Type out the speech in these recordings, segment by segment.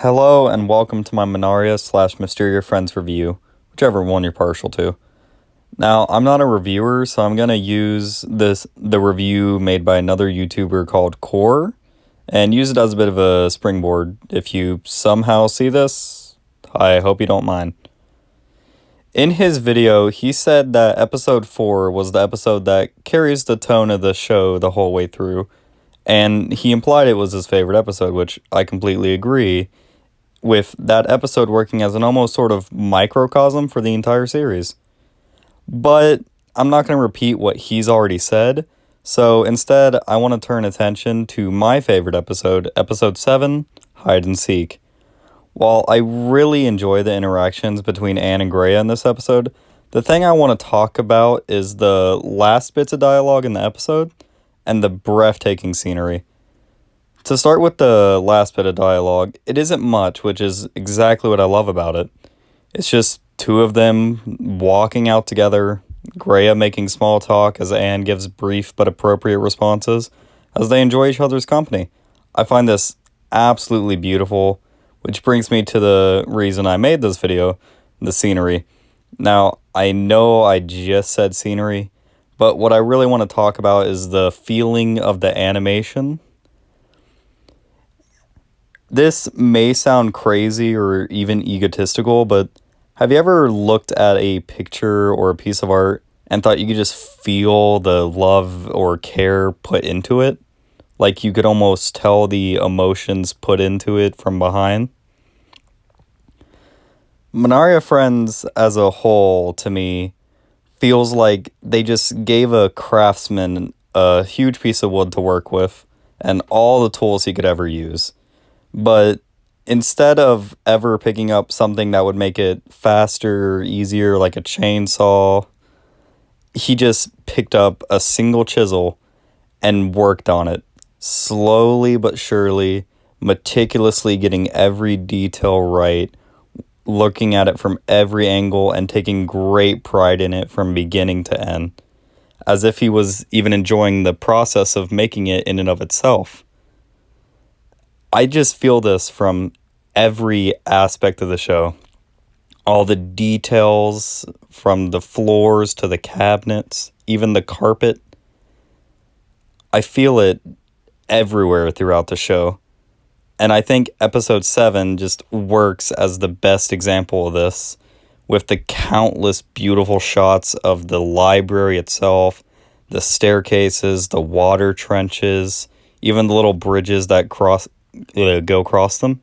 Hello and welcome to my Manaria / Mysteria Friends review, whichever one you're partial to. Now, I'm not a reviewer, so I'm going to use the review made by another YouTuber called Core, and use it as a bit of a springboard. If you somehow see this, I hope you don't mind. In his video, he said that episode 4 was the episode that carries the tone of the show the whole way through, and he implied it was his favorite episode, which I completely agree, with that episode working as an almost sort of microcosm for the entire series. But I'm not going to repeat what he's already said, so instead I want to turn attention to my favorite episode, episode 7, Hide and Seek. While I really enjoy the interactions between Anne and Greya in this episode, the thing I want to talk about is the last bits of dialogue in the episode and the breathtaking scenery. To start with the last bit of dialogue, it isn't much, which is exactly what I love about it. It's just two of them walking out together, Greya making small talk as Anne gives brief but appropriate responses as they enjoy each other's company. I find this absolutely beautiful, which brings me to the reason I made this video, the scenery. Now, I know I just said scenery, but what I really want to talk about is the feeling of the animation. This may sound crazy or even egotistical, but have you ever looked at a picture or a piece of art and thought you could just feel the love or care put into it? Like you could almost tell the emotions put into it from behind? Manaria Friends as a whole, to me, feels like they just gave a craftsman a huge piece of wood to work with and all the tools he could ever use. But instead of ever picking up something that would make it faster or easier, like a chainsaw, he just picked up a single chisel and worked on it, slowly but surely, meticulously getting every detail right, looking at it from every angle and taking great pride in it from beginning to end, as if he was even enjoying the process of making it in and of itself. I just feel this from every aspect of the show. All the details, from the floors to the cabinets, even the carpet. I feel it everywhere throughout the show. And I think episode 7 just works as the best example of this, with the countless beautiful shots of the library itself, the staircases, the water trenches, even the little bridges that go across them.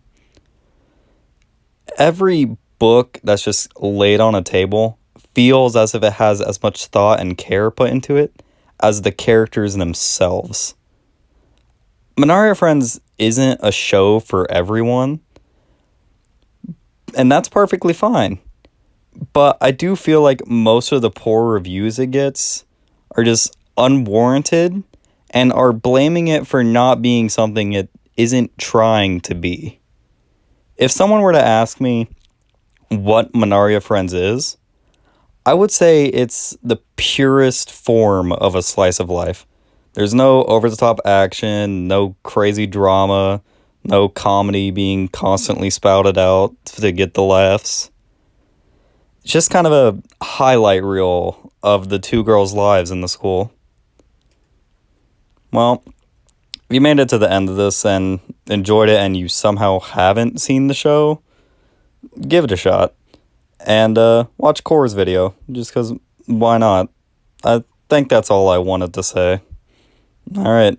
Every book that's just laid on a table feels as if it has as much thought and care put into it as the characters themselves. Manaria Friends isn't a show for everyone, and that's perfectly fine. But I do feel like most of the poor reviews it gets are just unwarranted and are blaming it for not being something it isn't trying to be. If someone were to ask me what Manaria Friends is, I would say it's the purest form of a slice of life. There's no over-the-top action, no crazy drama, no comedy being constantly spouted out to get the laughs. It's just kind of a highlight reel of the two girls' lives in the school. Well, if you made it to the end of this and enjoyed it and you somehow haven't seen the show, give it a shot. And watch Core's video, just because why not? I think that's all I wanted to say. Alright,